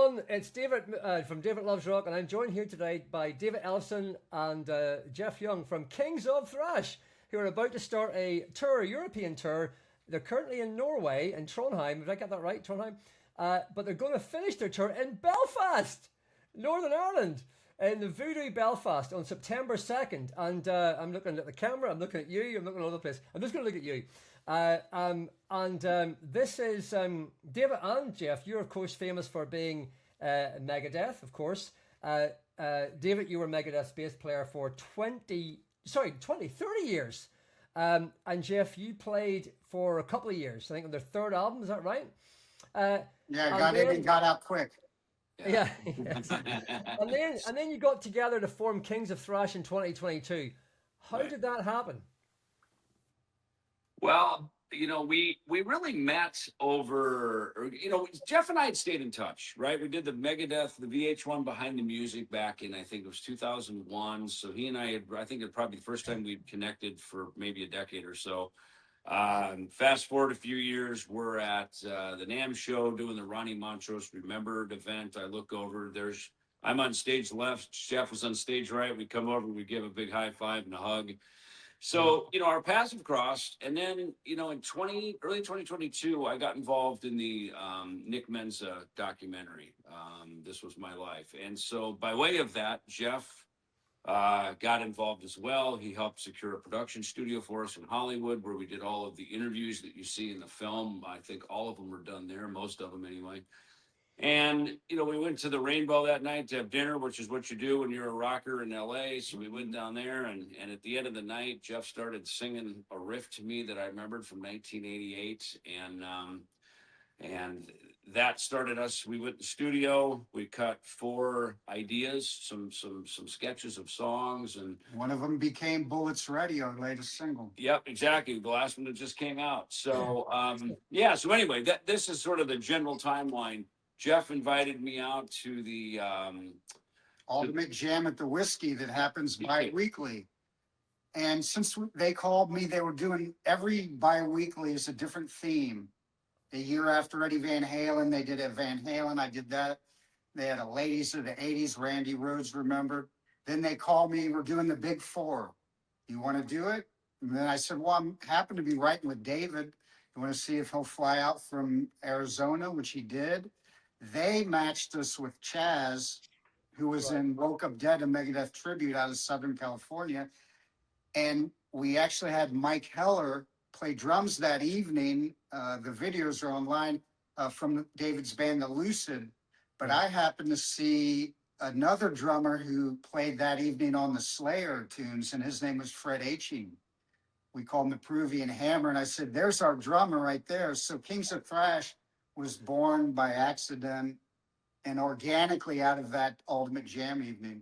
everyone. It's David from David Loves Rock, and I'm joined here today by David Ellefson and Jeff Young from Kings of Thrash, who are about to start a tour, a European tour. They're currently in Norway, in Trondheim. Did I get that right, Trondheim? But they're going to finish their tour in Belfast, Northern Ireland, in the Voodoo Belfast on September 2nd. And I'm looking at the camera, I'm looking at you, I'm looking at all the place. I'm just going to look at you. This is David and Jeff. You're, of course, famous for being Megadeth, of course. David, you were Megadeth's bass player for 30 years. And Jeff, you played for a couple of years, I think on their third album, is that right? Yeah, got in and got out quick. Yeah. and then you got together to form Kings of Thrash in 2022. How did that happen? Well, we really met over, Jeff and I had stayed in touch, right? We did the Megadeth, the VH1 Behind the Music back in, I think it was 2001. So he and I think it was probably the first time we'd connected for maybe a decade or so. Fast forward a few years, we're at the NAMM show doing the Ronnie Montrose Remembered event. I look over, I'm on stage left, Jeff was on stage right. We come over, we give a big high five and a hug. So, our paths have crossed. And then, in early 2022, I got involved in the Nick Menza documentary, This Was My Life. And so by way of that, Jeff got involved as well. He helped secure a production studio for us in Hollywood, where we did all of the interviews that you see in the film. I think all of them were done there, most of them anyway. And, we went to the Rainbow that night to have dinner, which is what you do when you're a rocker in LA. So we went down there, and at the end of the night, Jeff started singing a riff to me that I remembered from 1988. And that started us. We went to the studio, we cut 4 ideas, some sketches of songs. And one of them became Bullets Ready, our latest single. Yep, exactly. The last one that just came out. So, so anyway, this is sort of the general timeline. Jeff invited me out to the Ultimate Jam at the Whiskey that happens bi-weekly. And since they called me, they were doing every bi-weekly is a different theme. A year after Eddie Van Halen, they did a Van Halen. I did that. They had a Ladies of the 80s, Randy Rhoads Remembered. Then they called me, we're doing the Big Four. You want to do it? And then I said, well, I'm happen to be writing with David. You want to see if he'll fly out from Arizona, which he did. They matched us with Chaz, who was in Woke Up Dead, a Megadeth tribute out of Southern California. And we actually had Mike Heller play drums that evening. The videos are online from David's band, The Lucid. But I happened to see another drummer who played that evening on the Slayer tunes, and his name was Fred Aching. We called him the Peruvian Hammer. And I said, there's our drummer right there. So Kings of Thrash was born by accident and organically out of that Ultimate Jam evening.